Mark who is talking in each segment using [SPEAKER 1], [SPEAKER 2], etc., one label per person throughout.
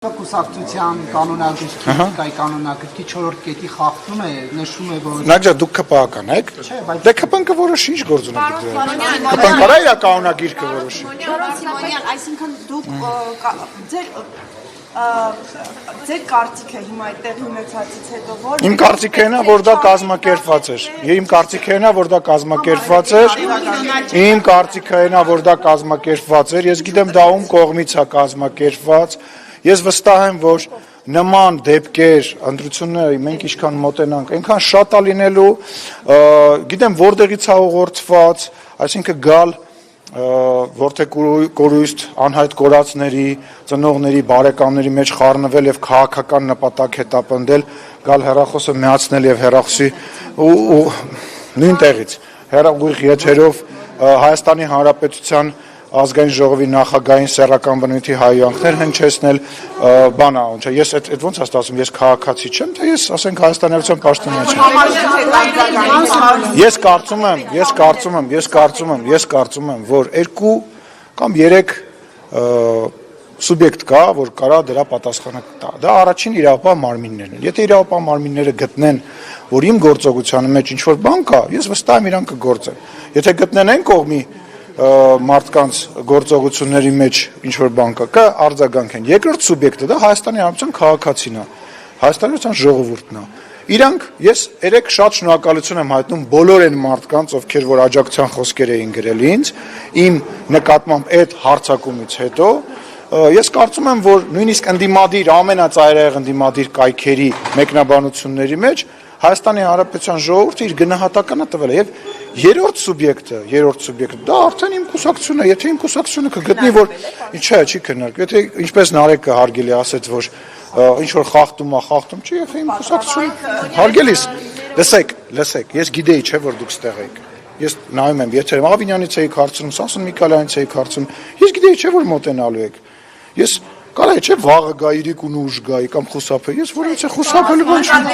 [SPEAKER 1] Կուսակցության կանոնագրքի կանոնակարգի 4-րդ կետի խախտումը նշում է, որ
[SPEAKER 2] Նաջա դուք ԿՊԱ-ական եք։ Դե ԿՊ-ն կորոշի ինչ գործ ունի դուք։ ԿՊ-ն կարա իր կանոնագիրքը որոշի։
[SPEAKER 3] Սիմոնյան, այսինքն դուք ձեր կարծիքը հիմա այդտեղ ունեցածից հետո որ
[SPEAKER 2] Իմ կարծիքն է, որ դա կազմակերպված էր։ Իմ կարծիքն է, որ դա կազմակերպված էր։ Իմ կարծիքն է, որ դա կազմակերպված էր։ Ես գիտեմ դա ում կողմից է կազմակերպված։ Ես վստահ եմ, որ նման դեպքեր ընտրությունները մենք ինչքան մոտենանք, այնքան շատ է լինելու, գիտեմ որտեղից է ուղղորդված, այսինքն գալ որտեղ կորուստ անհայտ կորածների, ծնողների, բարեկամների մեջ խառնվել եւ քաղաքական նպատակ հետապնդել, գալ հեռախոսը միացնել եւ հեռախոսի ու նույն տեղից հեռախուղ եթերով Հայաստանի Հանրապետության ազգային ժողովի նախագահային սեռական բնույթի հայհոյանքներ հնչեցնել, բանա, ես այդ ոնց ասում, ես քաղաքացի չեմ, թե ես ասենք Հայաստանի Հանրապետության պաշտոնյա չեմ։ Ես կարծում եմ, որ 2 կամ 3 սուբյեկտ կա, որ կարա դրա պատասխանը տա։ Դա առաջին իրավապահ մարմիններն են։ Եթե իրավապահ մարմինները գտնեն, որ իմ գործողության մեջ ինչ որ բան կա, ես վստահ եմ իրանք կգործեն։ Եթե գտնեն այն կողմի մարդկանց գործողությունների մեջ ինչ որ բան կա, արձագանքեն։ Երկրորդ սուբյեկտը դա Հայաստանի Հանրապետության քաղաքացին է, Հայաստանի Հանրապետության ժողովուրդն է։ Իրանք ես 3 շատ շնորհակալություն եմ հայտնում բոլոր այն մարդկանց, ովքեր որ աջակցության խոսքեր էին գրել ինձ, իմ նկատմամբ այդ հարձակումից հետո, ես կարծում եմ, որ նույնիսկ ընդդիմադիր ամենածայրահեղ ընդդիմադիր կայքերի մեկնաբանությունների մեջ Հայաստանի Հանրապետության ժողովուրդը իր գնահատականը տվել է եւ երրորդ սուբյեկտը դա արդեն իմ կուսակցությունն է, եթե իմ կուսակցությունը կգտնի, որ չի քննարկվում, եթե ինչպես Նարեկը հարգելի ասեց, որ ինչ որ խախտում է, չի, եթե իմ կուսակցությունը հարգելիս, լսեք, ես գիտեի, չէ, որ դուք ստեղ եք։ Ես նայում եմ, եթե Ավինյանից էիք հարցնում, Սասուն Միքայելյանից էիք հարցնում, ես գիտեի, չէ, որ մոտենալու եք։ Ես կարա չէ վաղը գա իրիկուն ուժ գայի կամ խուսափե, ես որից է խուսափելու բան չունեմ։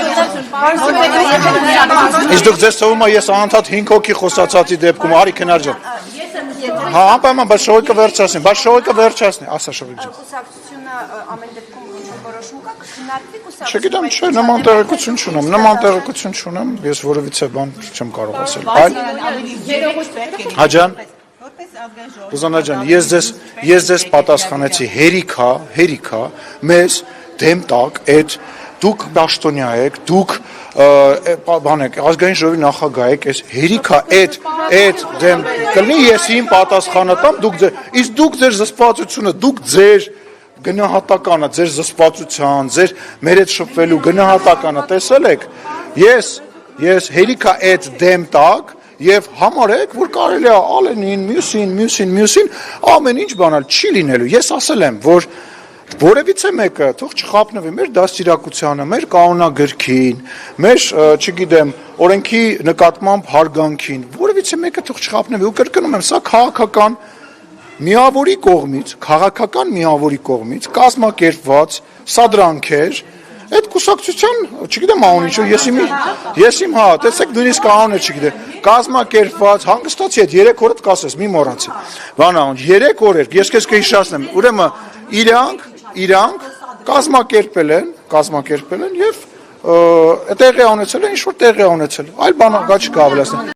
[SPEAKER 2] Իսկ դուք ձեզ թվում է ես անդադ 5 հոգի խոսացածի դեպքում արի քնար ջան։ Հա, անպայման, բայց շողիկը վերջացնի, ասա շողիկ ջան։
[SPEAKER 3] կուսակցությունը ամեն դեպքում որոշում կա քննարկվի կուսակցությունը։
[SPEAKER 2] Չգիտեմ, չէ, նման տեղեկություն չունեմ, ես որևիցե բան չեմ կարող ասել։ Այլ Հաջան Ուզանա ջան, ես ձեզ պատասխանեցի հերիքա, մեզ դեմ տակ այդ դուք պաշտոնյա եք, դուք բան եք, ազգային ժողովի նախագահ եք, այս հերիքա այդ դեմ կլինի ես իմ պատասխանը տամ, իսկ դուք ձեր զսպվածությունը, դուք ձեր գնահատականը, ձեր զսպվածության, ձեր մեր հետ շփվելու գնահատականը տեսել եք, ես հերիքա այդ դեմ տակ Եվ համարեք, որ կարելի է ալենին, մյուսին, ամեն ինչ բանալ չի լինելու։ Ես ասել եմ, որ որևիցե մեկը թող չխափնվի մեր դաստիարակությանը, մեր կանոնագրքին, մեր, չգիտեմ, օրենքի նկատմամբ հարգանքին, որևիցե մեկը թող չխափնվի ու կրկնում եմ, սա քաղաքական միավորի կողմից կազմակերպված սադրանքեր Այդ կուսակցության, չգիտեմ անունը, ես իմ տեսեք նույնիսկ անունը չգիտեմ, կազմակերպված, հանգստացի այդ 3 օրդ կասես, մի մոռացի, բանան, 3 օրեր, ես քեզ կհիշեցնեմ, ուրեմն իրանք կազմակերպել են եւ տեղի ունեցել են, ինչ որ տեղի ունեցել, այլ բան չկա ավելացնել։